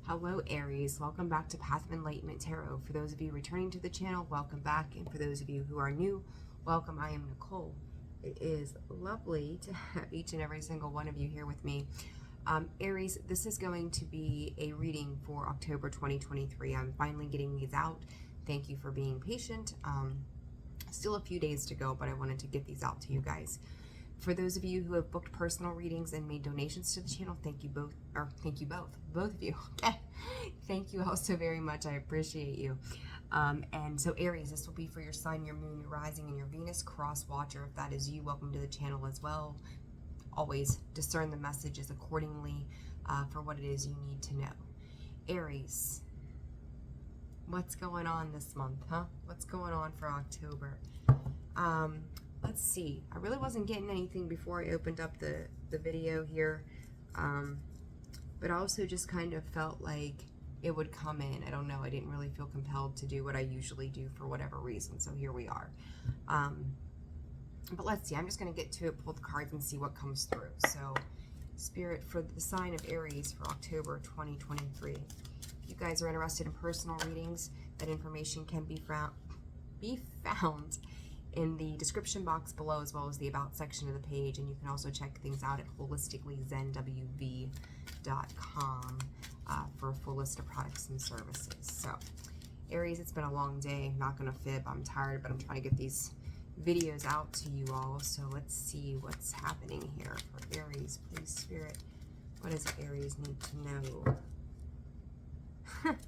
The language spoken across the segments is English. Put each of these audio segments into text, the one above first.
Hello Aries, welcome back to Path of Enlightenment Tarot. For those of you returning to the channel, welcome back. And for those of you who are new, welcome. I am Nicole. It is lovely to have each and every single one of you here with me. Aries, this is going to be a reading for October 2023. I'm finally getting these out. Thank you for being patient. Still a few days to go, but I wanted to get these out to you guys. For those of you who have booked personal readings and made donations to the channel, thank you both of you. Okay. Thank you all so very much. I appreciate you. And so Aries, this will be for your sun, your moon, your rising, and your Venus cross watcher. If that is you, welcome to the channel as well. Always discern the messages accordingly for what it is you need to know. Aries, what's going on this month, huh? What's going on for October? Let's see. I really wasn't getting anything before I opened up the video here. But I also just kind of felt like it would come in. I don't know. I didn't really feel compelled to do what I usually do for whatever reason. So here we are. But let's see. I'm just going to get to it, pull the cards, and see what comes through. So, Spirit, for the sign of Aries for October 2023. If you guys are interested in personal readings, that information can be found in the description box below, as well as the about section of the page. And you can also check things out at holisticallyzenwv.com for a full list of products and services. So, Aries, it's been a long day. I'm not going to fib. I'm tired, but I'm trying to get these videos out to you all. So let's see what's happening here for Aries. Please, Spirit, what does Aries need to know? I'm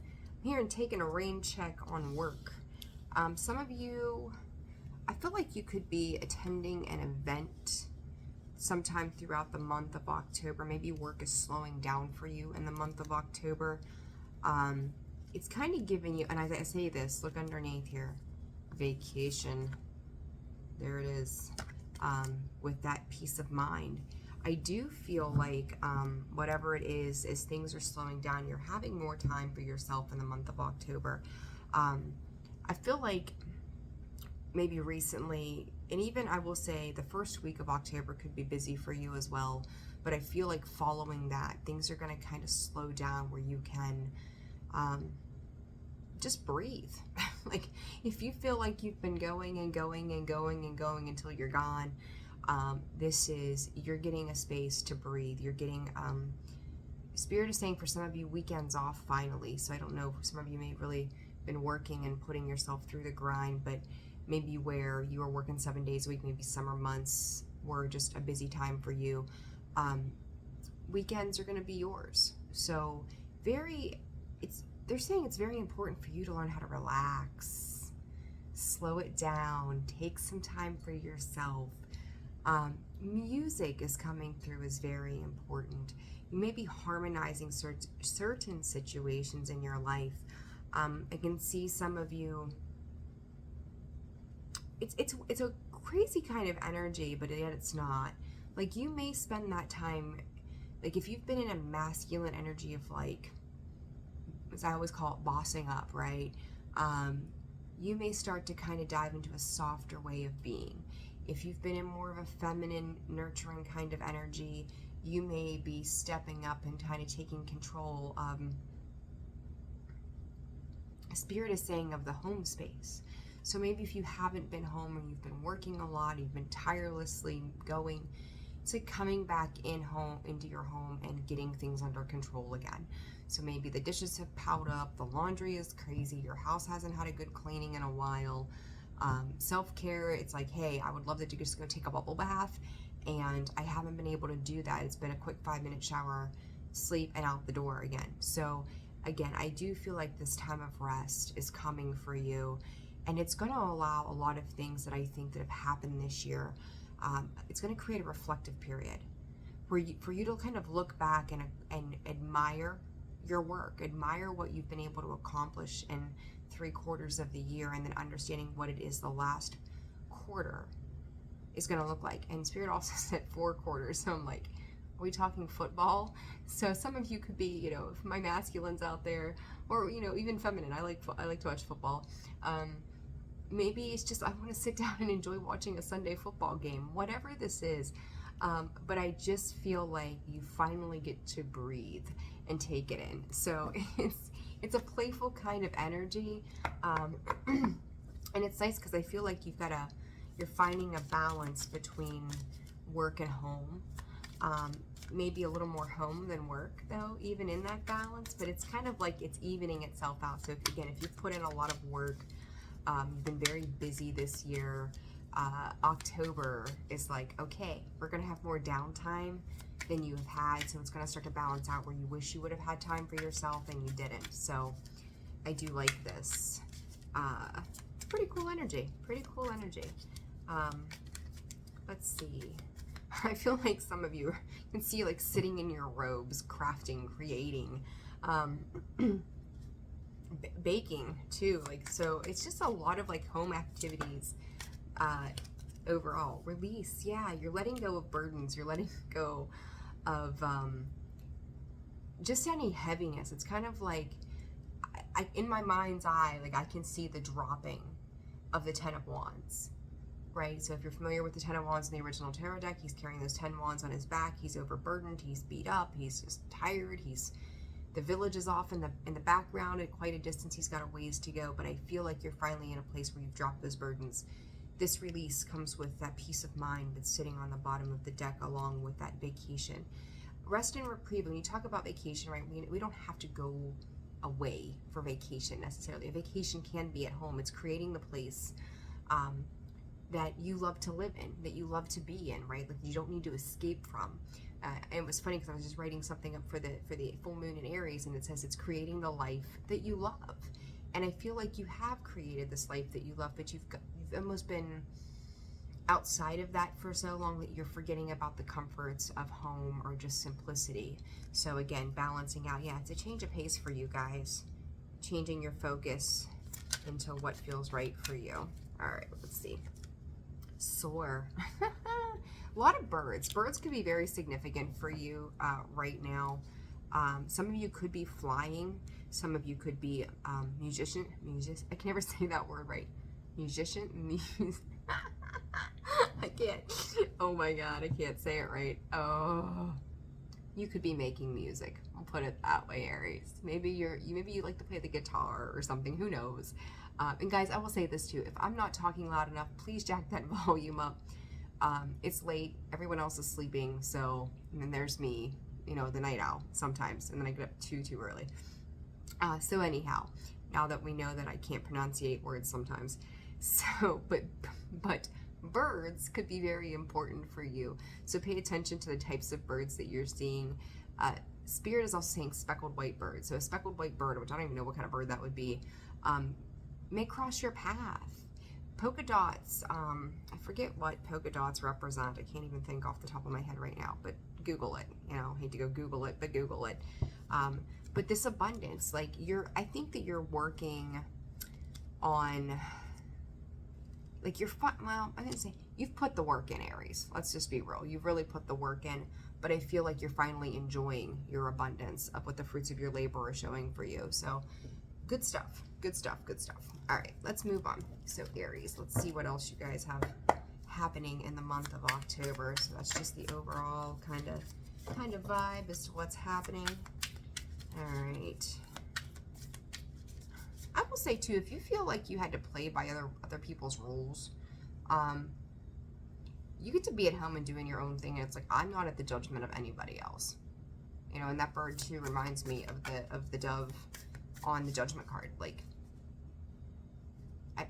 here and taking a rain check on work. Some of you, I feel like you could be attending an event sometime throughout the month of October. Maybe work is slowing down for you in the month of October. It's kind of giving you, and as I say this, look underneath here, vacation. There it is, with that peace of mind. I do feel like whatever it is, as things are slowing down, you're having more time for yourself in the month of October. I feel like maybe recently, and even I will say the first week of October could be busy for you as well, but I feel like following that, things are going to kind of slow down where you can just breathe. Like, if you feel like you've been going and going and going and going until you're gone, you're getting a space to breathe. You're getting, Spirit is saying for some of you, weekends off finally. So I don't know, some of you may have really been working and putting yourself through the grind, but maybe where you are working 7 days a week, maybe summer months were just a busy time for you. Weekends are going to be yours. So they're saying it's very important for you to learn how to relax, slow it down, take some time for yourself. Music is coming through is very important. You may be harmonizing certain situations in your life. I can see some of you, it's a crazy kind of energy, but yet it's not. Like, you may spend that time, like if you've been in a masculine energy of, like, as I always call it, bossing up, right? You may start to kind of dive into a softer way of being. If you've been in more of a feminine, nurturing kind of energy, you may be stepping up and kind of taking control. Spirit is saying of the home space. So maybe if you haven't been home and you've been working a lot, you've been tirelessly going, it's like coming back into your home and getting things under control again. So maybe the dishes have piled up, the laundry is crazy, your house hasn't had a good cleaning in a while. Self-care, it's like, hey, I would love to just go take a bubble bath, and I haven't been able to do that. It's been a quick 5-minute shower, sleep, and out the door again. So again, I do feel like this time of rest is coming for you, and it's going to allow a lot of things that I think that have happened this year. It's going to create a reflective period for you to kind of look back and admire your work, admire what you've been able to accomplish in 3/4 of the year, and then understanding what it is the last quarter is going to look like. And Spirit also said 4 quarters, so I'm like, are we talking football? So some of you could be, you know, if my masculines out there, or, you know, even feminine. I like to watch football. Maybe it's just I want to sit down and enjoy watching a Sunday football game, whatever this is. But I just feel like you finally get to breathe and take it in. So it's a playful kind of energy, and it's nice because I feel like you're finding a balance between work and home. Maybe a little more home than work, though, even in that balance, but it's kind of like it's evening itself out. So again, if you've put in a lot of work, you've been very busy this year, October is like, okay, we're gonna have more downtime than you have had, so it's gonna start to balance out where you wish you would have had time for yourself and you didn't. So I do like this. Pretty cool energy, pretty cool energy. Let's see. I feel like some of you can see like sitting in your robes, crafting, creating, baking too. Like, so it's just a lot of like home activities, overall. Release. Yeah. You're letting go of burdens. You're letting go of, just any heaviness. It's kind of like, in my mind's eye, like I can see the dropping of the Ten of Wands. Right, so if you're familiar with the Ten of Wands in the original tarot deck, he's carrying those 10 wands on his back. He's overburdened. He's beat up. He's just tired. The village is off in the background at quite a distance. He's got a ways to go, but I feel like you're finally in a place where you've dropped those burdens. This release comes with that peace of mind that's sitting on the bottom of the deck, along with that vacation, rest and reprieve. When you talk about vacation, right, we don't have to go away for vacation necessarily. A vacation can be at home. It's creating the place, that you love to live in, that you love to be in, right? Like you don't need to escape from. And it was funny because I was just writing something up for the full moon in Aries, and it says it's creating the life that you love. And I feel like you have created this life that you love, but you've almost been outside of that for so long that you're forgetting about the comforts of home or just simplicity. So again, balancing out. Yeah, it's a change of pace for you guys. Changing your focus into what feels right for you. All right, let's see. Soar. A lot of birds. Birds could be very significant for you right now. Some of you could be flying. Some of you could be musician. I can never say that word right. Musician. I can't. Oh my God, I can't say it right. Oh, you could be making music. I'll put it that way, Aries. Maybe you like to play the guitar or something. Who knows? And guys, I will say this too. If I'm not talking loud enough, please jack that volume up. It's late. Everyone else is sleeping. So, and then there's me, the night owl sometimes. And then I get up too early. So anyhow, now that we know that I can't pronunciate words sometimes. So, but birds could be very important for you. So pay attention to the types of birds that you're seeing. Spirit is also saying speckled white bird. So a speckled white bird, which I don't even know what kind of bird that would be, may cross your path. Polka dots, I forget what polka dots represent. I can't even think off the top of my head right now, but Google it. Hate to go Google it, but Google it. But this abundance, like I think that you're working on, like well, I didn't say, you've put the work in, Aries. Let's just be real. You've really put the work in, but I feel like you're finally enjoying your abundance of what the fruits of your labor are showing for you. So good stuff, good stuff, good stuff. All right, let's move on. So Aries, let's see what else you guys have happening in the month of October. So that's just the overall kind of vibe as to what's happening. All right. I will say too, if you feel like you had to play by other people's rules, you get to be at home and doing your own thing. And it's like, I'm not at the judgment of anybody else. And that bird too reminds me of the dove on the judgment card. Like,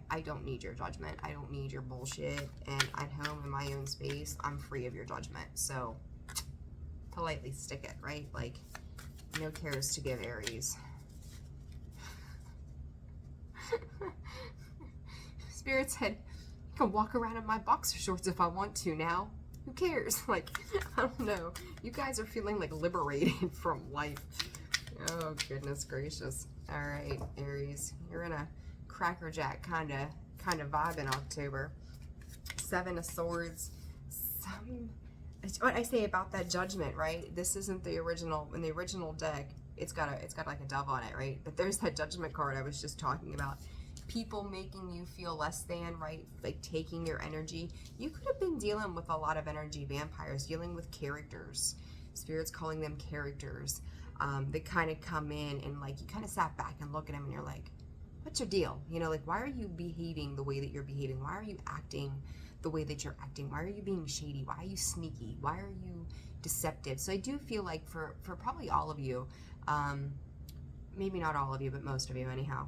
I don't need your judgment. I don't need your bullshit. And at home in my own space, I'm free of your judgment. So politely stick it, right? Like, no cares to give, Aries. Spirit said, I can walk around in my boxer shorts if I want to now. Who cares? Like, I don't know. You guys are feeling like liberated from life. Oh, goodness gracious. All right, Aries, you're in a crackerjack kind of vibe in October. 7 of Swords. What I say about that judgment, right? This isn't the original. In the original deck, it's got like a dove on it, right? But there's that judgment card I was just talking about. People making you feel less than, right? Like taking your energy. You could have been dealing with a lot of energy vampires, dealing with characters. Spirit's calling them characters. that kind of come in and like you kind of sat back and look at them and you're like, what's your deal? You know, like, why are you behaving the way that you're behaving? Why are you acting the way that you're acting? Why are you being shady? Why are you sneaky? Why are you deceptive? So I do feel like for probably all of you, maybe not all of you, but most of you anyhow,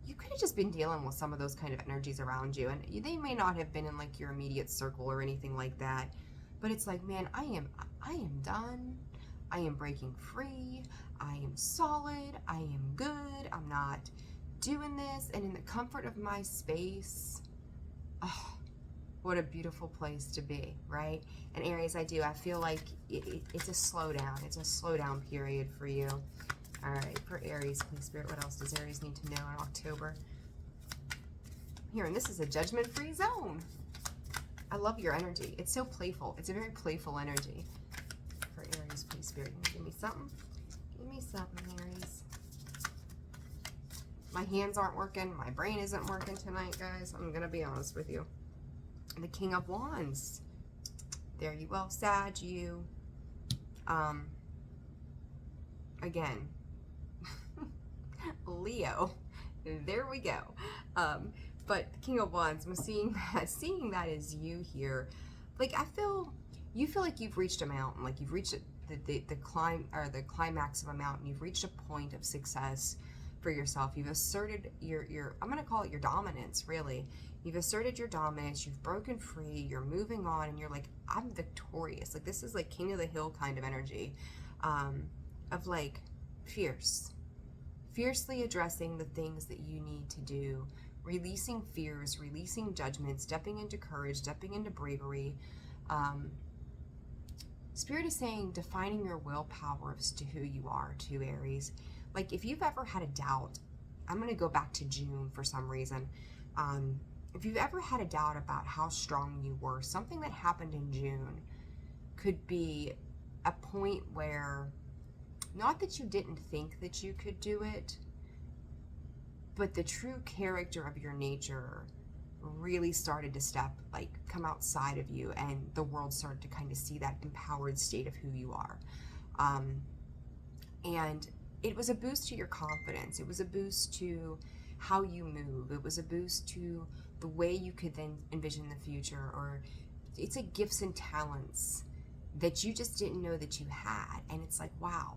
you could have just been dealing with some of those kind of energies around you, and they may not have been in like your immediate circle or anything like that, but it's like, man, I am done. I am breaking free. I am solid. I am good. I'm not doing this, and in the comfort of my space. Oh, what a beautiful place to be, right? And Aries, I feel like it's a slowdown. It's a slowdown period for you. All right, for Aries, please, Spirit, what else does Aries need to know in October? Here, and this is a judgment-free zone. I love your energy. It's so playful. It's a very playful energy. For Aries, please, Spirit, give me something. Give me something, Aries. My hands aren't working. My brain isn't working tonight, guys. I'm going to be honest with you. The King of Wands. There you go. Sag, you. Again. Leo. There we go. But the King of Wands, I'm seeing that as you here. Like, you feel like you've reached a mountain. Like, you've reached the climax of a mountain. You've reached a point of success for yourself. You've asserted your I'm going to call it your dominance, really. You've asserted your dominance. You've broken free. You're moving on, and you're like, I'm victorious. Like, this is like King of the Hill kind of energy, of like fiercely addressing the things that you need to do, releasing fears, releasing judgment, stepping into courage, stepping into bravery. Spirit is saying defining your willpower as to who you are, to Aries. Like, if you've ever had a doubt, I'm going to go back to June for some reason. If you've ever had a doubt about how strong you were, something that happened in June could be a point where, not that you didn't think that you could do it, but the true character of your nature really started to come outside of you, and the world started to kind of see that empowered state of who you are. And it was a boost to your confidence. It was a boost to how you move. It was a boost to the way you could then envision the future, or it's like gifts and talents that you just didn't know that you had. And it's like, wow,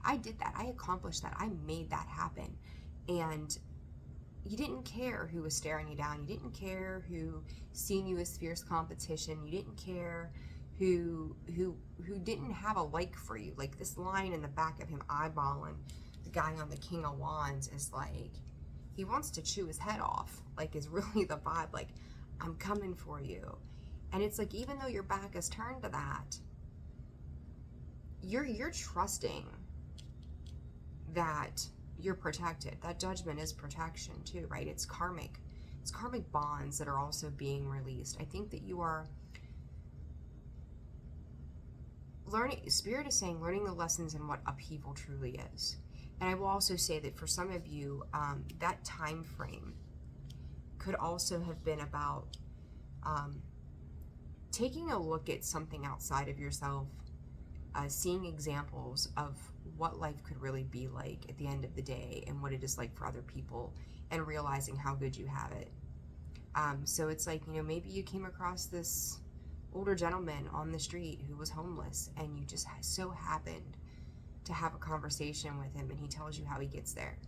I did that. I accomplished that. I made that happen. And you didn't care who was staring you down. You didn't care who seen you as fierce competition. You didn't care who didn't have a like for you. Like, this line in the back of him eyeballing the guy on the King of Wands is like, he wants to chew his head off. Like, is really the vibe. Like, I'm coming for you. And it's like, even though your back is turned to that, you're trusting that you're protected. That judgment is protection too, right? It's karmic bonds that are also being released. I think that you are learning, Spirit is saying, learning the lessons in what upheaval truly is. And I will also say that for some of you, that time frame could also have been about taking a look at something outside of yourself, seeing examples of what life could really be like at the end of the day and what it is like for other people, and realizing how good you have it. So it's like, you know, maybe you came across this older gentleman on the street who was homeless, and you just so happened to have a conversation with him, and he tells you how he gets there.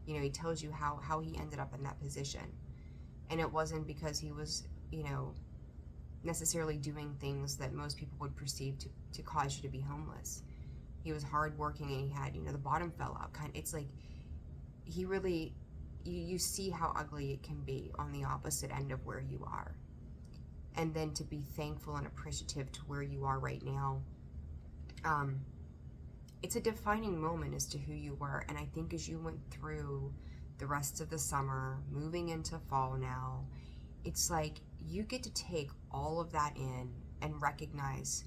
You know, he tells you how he ended up in that position. And it wasn't because he was, you know, necessarily doing things that most people would perceive to cause you to be homeless. He was hardworking, and he had, you know, the bottom fell out kind of. It's like, he really, you see how ugly it can be on the opposite end of where you are. And then to be thankful and appreciative to where you are right now. It's a defining moment as to who you were. And I think as you went through the rest of the summer, moving into fall now, it's like you get to take all of that in and recognize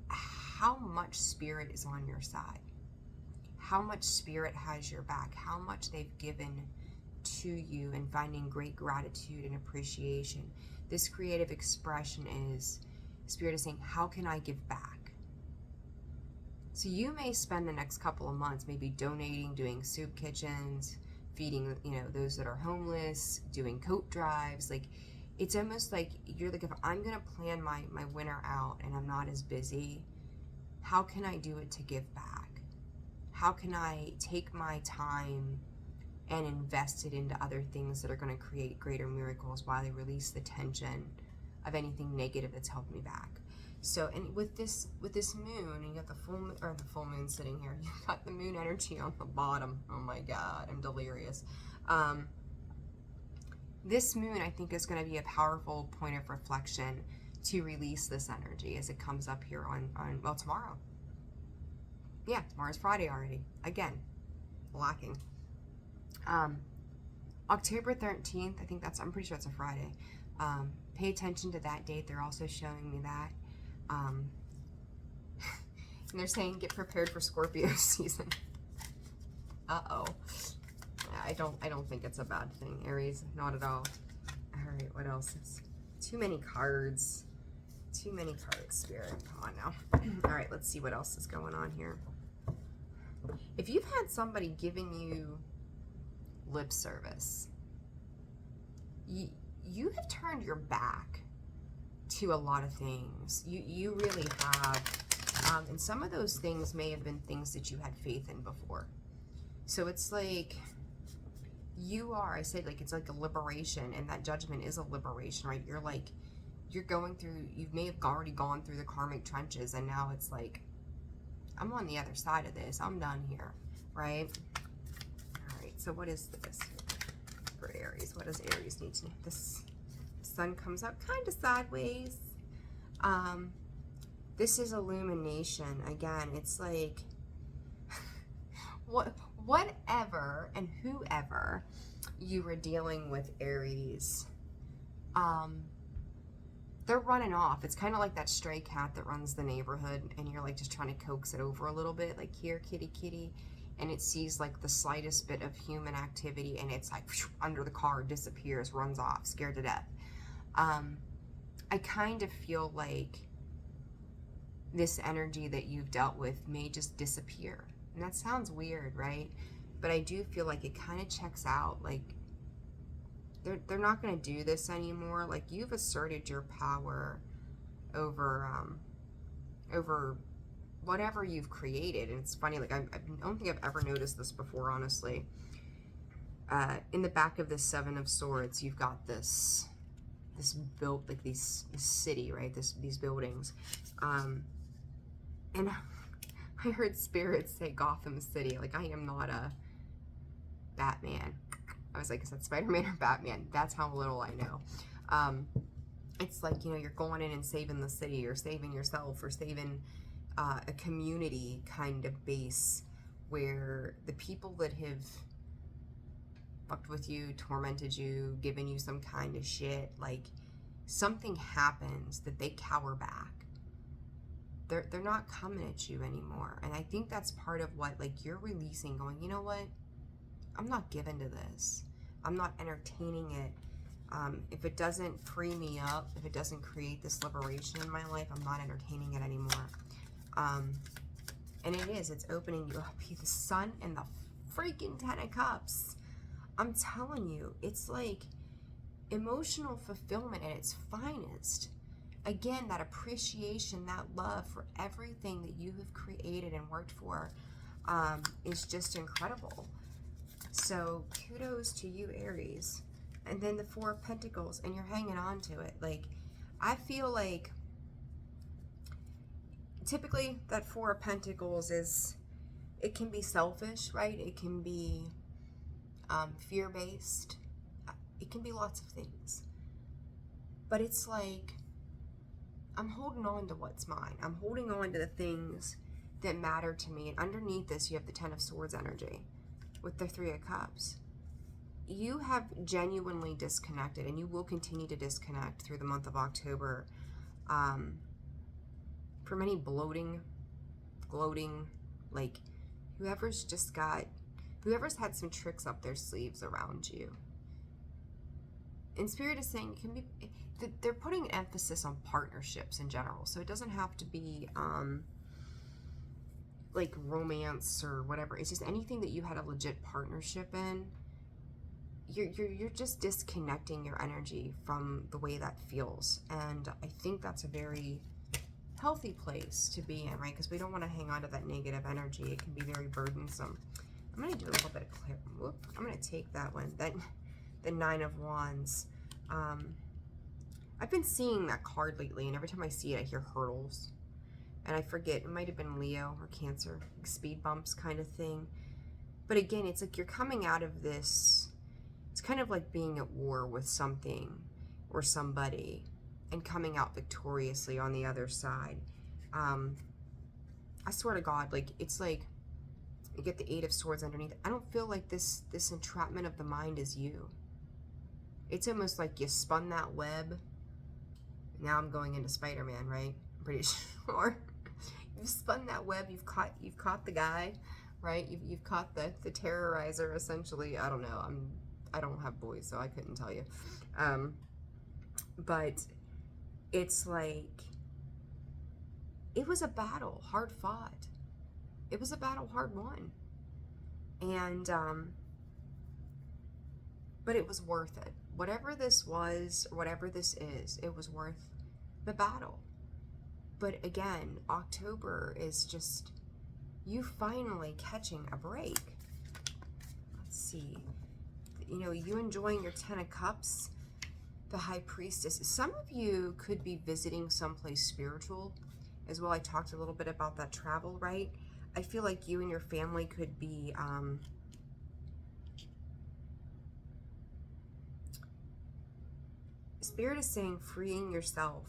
how much Spirit is on your side, how much Spirit has your back, how much they've given to you, and finding great gratitude and appreciation. This creative expression is, Spirit is saying, how can I give back? So you may spend the next couple of months maybe donating, doing soup kitchens, feeding, you know, those that are homeless, doing coat drives. Like, it's almost like you're like, if I'm going to plan my winter out and I'm not as busy, how can I do it to give back? How can I take my time and invest it into other things that are going to create greater miracles while I release the tension of anything negative that's held me back? So, and with this moon, and you got the full moon sitting here, you got the moon energy on the bottom. Oh my God, I'm delirious. This moon, I think, is going to be a powerful point of reflection to release this energy as it comes up here on well, tomorrow. Yeah, tomorrow's Friday already. Again, lacking. October 13th, I think I'm pretty sure it's a Friday. Pay attention to that date. They're also showing me that. And they're saying get prepared for Scorpio season. Uh-oh. I don't think it's a bad thing, Aries. Not at all. All right, what else? It's too many cards. Too many cards, Spirit. Come on now. All right, let's see what else is going on here. If you've had somebody giving you lip service, you have turned your back to a lot of things. You really have. And some of those things may have been things that you had faith in before. So it's like I said, like, it's like a liberation, and that judgment is a liberation, right? You're going through, you may have already gone through the karmic trenches, and now it's like, I'm on the other side of this. I'm done here, right? All right, so what is this for Aries? What does Aries need to know? This sun comes up kind of sideways. This is illumination. Again, it's like, whatever and whoever you were dealing with, Aries, they're running off. It's kind of like that stray cat that runs the neighborhood, and you're like just trying to coax it over a little bit, like, here, kitty, kitty, and it sees like the slightest bit of human activity, and it's like under the car, disappears, runs off, scared to death. I kind of feel like this energy that you've dealt with may just disappear. And that sounds weird, right? But I do feel like it kind of checks out. Like, they're not going to do this anymore. Like, you've asserted your power over whatever you've created. And it's funny, like, I don't think I've ever noticed this before, honestly. In the back of the Seven of Swords, you've got this built, like, this city, right? These buildings. And I heard spirits say Gotham City. Like, I am not a Batman. I was like, is that Spider-Man or Batman? That's how little I know. It's like, you know, you're going in and saving the city, or saving yourself, or saving a community kind of base where the people that have fucked with you, tormented you, given you some kind of shit, like, something happens that they cower back. They're not coming at you anymore. And I think that's part of what, like, you're releasing, going, you know what? I'm not given to this. I'm not entertaining it. If it doesn't free me up, if it doesn't create this liberation in my life, I'm not entertaining it anymore. And it's opening you up. The Sun and the freaking Ten of Cups. I'm telling you, it's like emotional fulfillment at its finest. Again, that appreciation, that love for everything that you have created and worked for is just incredible. So kudos to you, Aries. And then the Four of Pentacles, and you're hanging on to it. Like, I feel like typically that Four of Pentacles it can be selfish, right? It can be fear-based. It can be lots of things. But it's like, I'm holding on to what's mine. I'm holding on to the things that matter to me. And underneath this, you have the Ten of Swords energy with the Three of Cups. You have genuinely disconnected, and you will continue to disconnect through the month of October from any gloating, like, whoever's had some tricks up their sleeves around you. And Spirit is saying, they're putting an emphasis on partnerships in general. So it doesn't have to be like romance or whatever. It's just anything that you had a legit partnership in. You're just disconnecting your energy from the way that feels. And I think that's a very healthy place to be in, right? Because we don't want to hang on to that negative energy. It can be very burdensome. I'm going to do a little bit of clear. Whoop, I'm going to take that one. The Nine of Wands. I've been seeing that card lately, and every time I see it, I hear hurdles. And I forget, it might have been Leo or Cancer, like speed bumps kind of thing. But again, it's like you're coming out of this, it's kind of like being at war with something or somebody and coming out victoriously on the other side. I swear to God, like, it's like you get the Eight of Swords underneath. I don't feel like this entrapment of the mind is you. It's almost like you spun that web. Now I'm going into Spider-Man, right? I'm pretty sure. You've spun that web. You've caught the guy, right? You've caught the terrorizer, essentially. I don't know. I don't have boys, so I couldn't tell you. But it's like, it was a battle, hard fought. It was a battle, hard won. And but it was worth it. Whatever this was, or whatever this is, it was worth the battle. But again, October is just you finally catching a break. Let's see. You know, you enjoying your Ten of Cups, the High Priestess. Some of you could be visiting someplace spiritual as well. I talked a little bit about that travel, right? I feel like you and your family could be Spirit is saying freeing yourself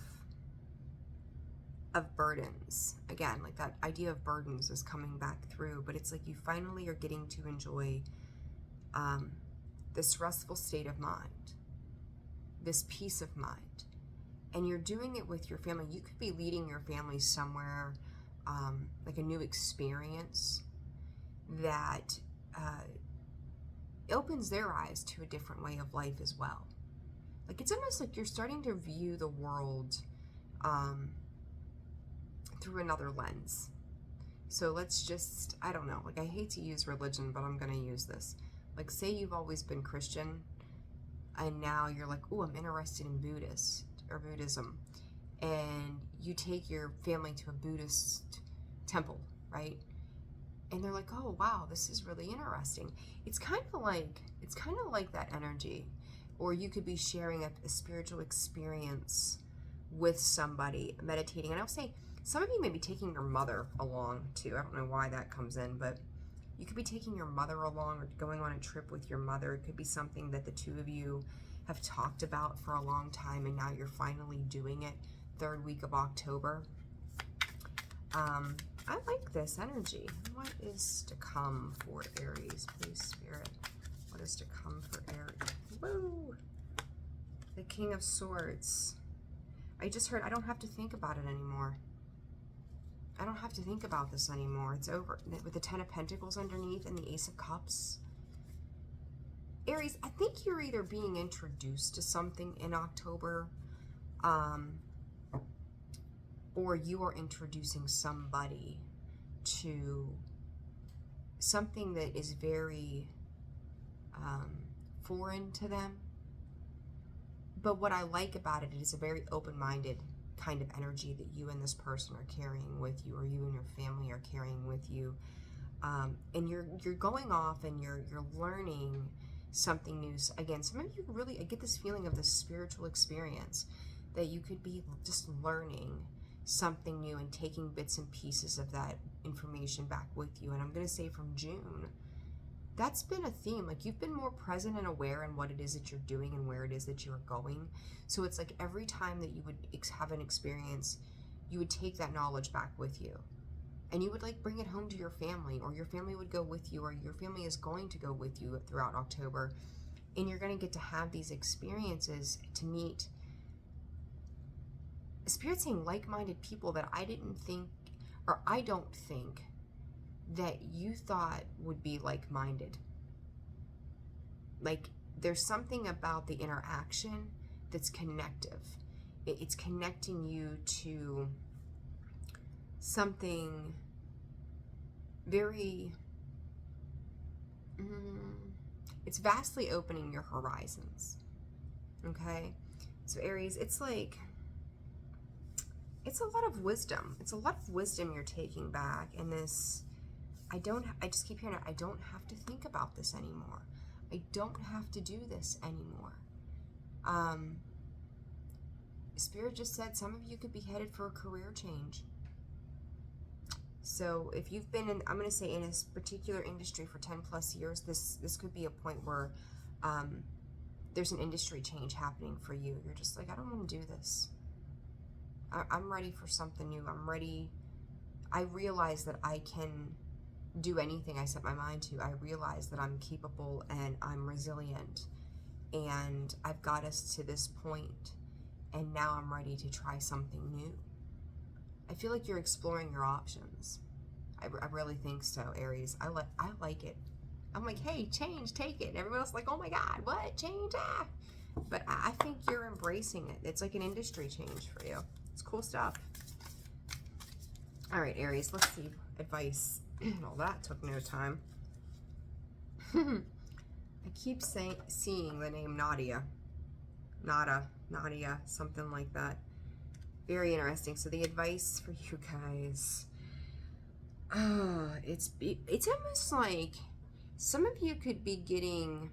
of burdens. Again, like that idea of burdens is coming back through, but it's like you finally are getting to enjoy this restful state of mind, this peace of mind, and you're doing it with your family. You could be leading your family somewhere, like a new experience that opens their eyes to a different way of life as well. Like, it's almost like you're starting to view the world through another lens. So let's just, I don't know, like, I hate to use religion, but I'm going to use this. Like, say you've always been Christian, and now you're like, oh, I'm interested in Buddhism. And you take your family to a Buddhist temple, right? And they're like, oh, wow, this is really interesting. It's kind of like that energy. Or you could be sharing a spiritual experience with somebody, meditating. And I'll say, some of you may be taking your mother along too. I don't know why that comes in, but you could be taking your mother along or going on a trip with your mother. It could be something that the two of you have talked about for a long time, and now you're finally doing it. 3rd week of October. I like this energy. What is to come for Aries, please, Spirit? What is to come for Aries? Woo! The King of Swords. I just heard I don't have to think about it anymore. I don't have to think about this anymore. It's over. With the Ten of Pentacles underneath and the Ace of Cups. Aries, I think you're either being introduced to something in October, or you are introducing somebody to something that is very foreign to them. But what I like about it is a very open-minded kind of energy that you and this person are carrying with you, or you and your family are carrying with you. And you're going off and you're learning something new. Again, some of you really, I get this feeling of this spiritual experience that you could be just learning something new and taking bits and pieces of that information back with you. And I'm going to say from June, that's been a theme. Like, you've been more present and aware in what it is that you're doing and where it is that you're going. So it's like every time that you would have an experience, you would take that knowledge back with you. And you would like bring it home to your family, or your family would go with you, or your family is going to go with you throughout October. And you're going to get to have these experiences to meet Spirit saying like-minded people that I didn't think, or I don't think that you thought would be like-minded. Like, there's something about the interaction that's connective. It's connecting you to something very, it's vastly opening your horizons. Okay? So Aries, it's like, it's a lot of wisdom. It's a lot of wisdom you're taking back in this. I just keep hearing it. I don't have to think about this anymore. I don't have to do this anymore. Spirit just said some of you could be headed for a career change. So if you've been in, I'm going to say in this particular industry for 10 plus years, this could be a point where there's an industry change happening for you. You're just like, I don't want to do this. I'm ready for something new. I'm ready. I realize that I can do anything I set my mind to. I realize that I'm capable and I'm resilient, and I've got us to this point, and now I'm ready to try something new. I feel like you're exploring your options. I really think so, Aries. I like it. I'm like, hey, change, take it. And everyone else is like, oh my God, what? Change? Ah. But I think you're embracing it. It's like an industry change for you. It's cool stuff. All right, Aries, let's see. Advice. Well, that took no time. I keep seeing the name Nadia. Nadia, something like that. Very interesting. So the advice for you guys, it's almost like some of you could be getting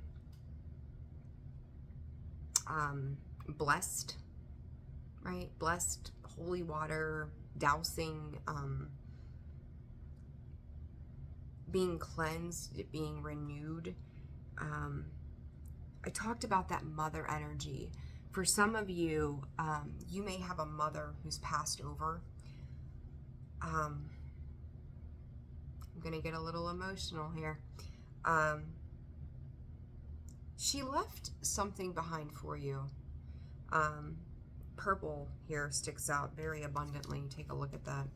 blessed, right? Blessed, holy water, dousing, being cleansed, being renewed. I talked about that mother energy. For some of you, you may have a mother who's passed over. I'm going to get a little emotional here. She left something behind for you. Purple here sticks out very abundantly. Take a look at that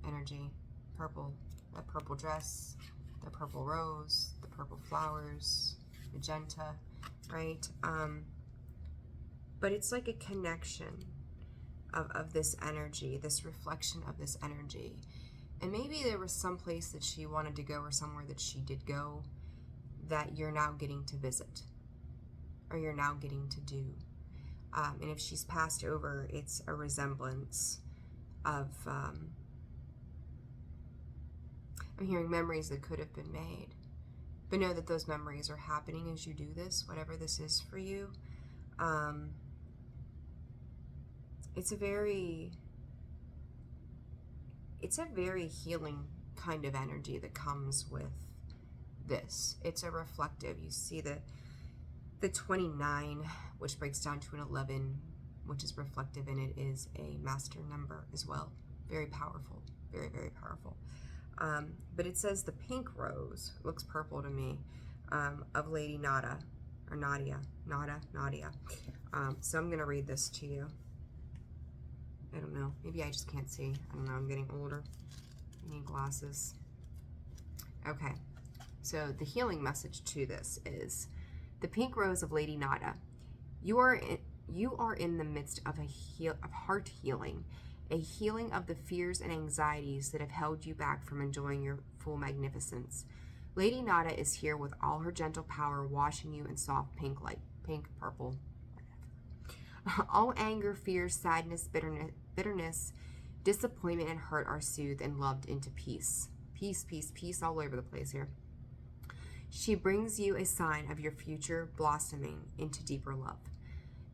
energy. Purple, that purple dress, the purple rose, the purple flowers, magenta, right? But it's like a connection of this energy, this reflection of this energy. And maybe there was some place that she wanted to go, or somewhere that she did go, that you're now getting to visit, or you're now getting to do. And if she's passed over, it's a resemblance of, I'm hearing memories that could have been made. But know that those memories are happening as you do this, whatever this is for you. It's a very healing kind of energy that comes with this. It's a reflective. You see the 29, which breaks down to an 11, which is reflective, and it is a master number as well. Very powerful. Very, very powerful. But it says the pink rose, looks purple to me, of Lady Nada, or Nadia. So I'm going to read this to you. I don't know. Maybe I just can't see. I don't know. I'm getting older. I need glasses. Okay. So the healing message to this is the pink rose of Lady Nada. You are in the midst of of heart healing, a healing of the fears and anxieties that have held you back from enjoying your full magnificence. Lady Nada is here with all her gentle power, washing you in soft pink light, pink, purple. All anger, fear, sadness, bitterness, disappointment, and hurt are soothed and loved into peace. Peace, peace, peace all over the place here. She brings you a sign of your future blossoming into deeper love.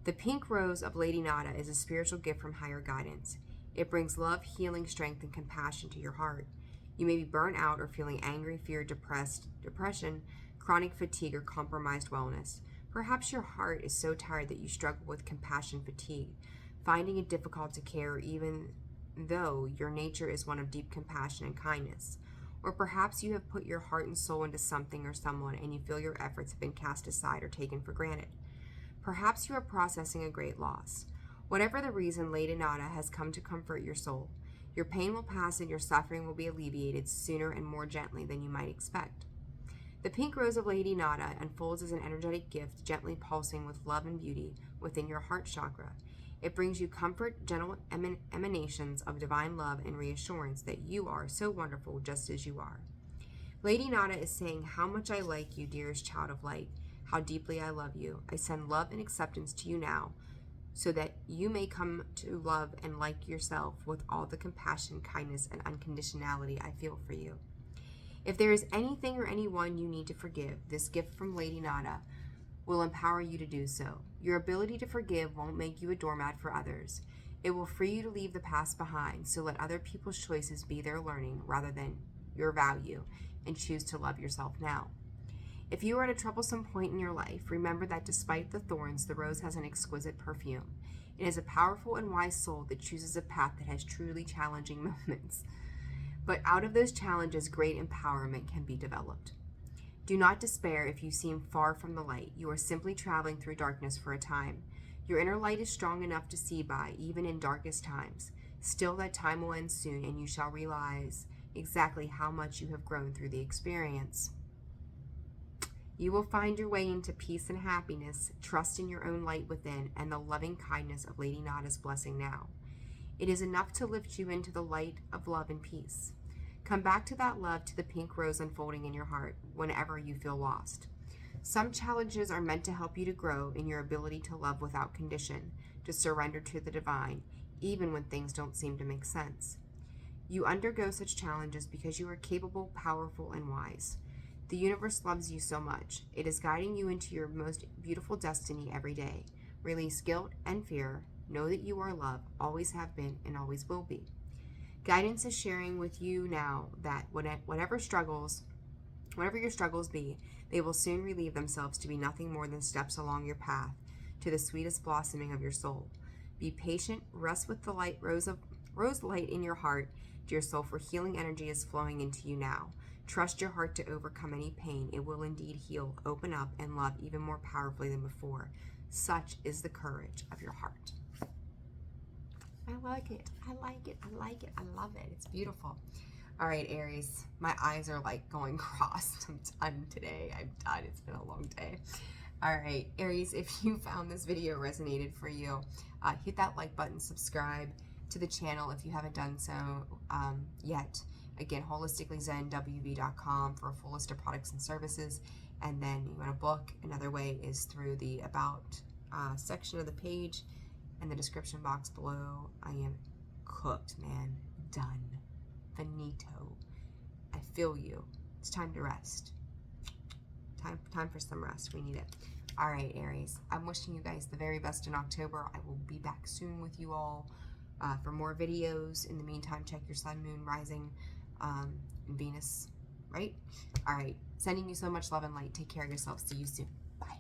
The pink rose of Lady Nada is a spiritual gift from higher guidance. It brings love, healing, strength, and compassion to your heart. You may be burnt out or feeling angry, fear, depression, chronic fatigue, or compromised wellness. Perhaps your heart is so tired that you struggle with compassion fatigue, finding it difficult to care even though your nature is one of deep compassion and kindness. Or perhaps you have put your heart and soul into something or someone and you feel your efforts have been cast aside or taken for granted. Perhaps you are processing a great loss. Whatever the reason, Lady Nada has come to comfort your soul. Your pain will pass and your suffering will be alleviated sooner and more gently than you might expect. The pink rose of Lady Nada unfolds as an energetic gift, gently pulsing with love and beauty within your heart chakra. It brings you comfort, gentle emanations of divine love and reassurance that you are so wonderful just as you are. Lady Nada is saying, how much I like you, dearest child of light, how deeply I love you. I send love and acceptance to you now, so that you may come to love and like yourself with all the compassion, kindness, and unconditionality I feel for you. If there is anything or anyone you need to forgive, this gift from Lady Nada will empower you to do so. Your ability to forgive won't make you a doormat for others. It will free you to leave the past behind, so let other people's choices be their learning rather than your value, and choose to love yourself now. If you are at a troublesome point in your life, remember that despite the thorns, the rose has an exquisite perfume. It is a powerful and wise soul that chooses a path that has truly challenging moments. But out of those challenges, great empowerment can be developed. Do not despair if you seem far from the light. You are simply traveling through darkness for a time. Your inner light is strong enough to see by, even in darkest times. Still, that time will end soon, and you shall realize exactly how much you have grown through the experience. You will find your way into peace and happiness. Trust in your own light within and the loving kindness of Lady Nada's blessing now. It is enough to lift you into the light of love and peace. Come back to that love, to the pink rose unfolding in your heart whenever you feel lost. Some challenges are meant to help you to grow in your ability to love without condition, to surrender to the divine, even when things don't seem to make sense. You undergo such challenges because you are capable, powerful, and wise. The universe loves you so much. It is guiding you into your most beautiful destiny every day. Release guilt and fear. Know that you are love, always have been, and always will be. Guidance is sharing with you now that whatever your struggles be, they will soon relieve themselves to be nothing more than steps along your path to the sweetest blossoming of your soul. Be patient, rest with the light rose light in your heart, dear soul, for healing energy is flowing into you now. Trust your heart to overcome any pain. It will indeed heal, open up, and love even more powerfully than before. Such is the courage of your heart. I like it. I like it. I like it. I love it. It's beautiful. All right, Aries. My eyes are like going crossed. I'm done today. I'm done. It's been a long day. All right, Aries, if you found this video resonated for you, hit that like button, subscribe to the channel if you haven't done so yet. Again, holisticallyzenwv.com for a full list of products and services. And then you want to book. Another way is through the About section of the page in the description box below. I am cooked, man. Done. Finito. I feel you. It's time to rest. Time for some rest. We need it. All right, Aries. I'm wishing you guys the very best in October. I will be back soon with you all for more videos. In the meantime, check your sun, moon, rising, and Venus, right? All right. Sending you so much love and light. Take care of yourself. See you soon. Bye.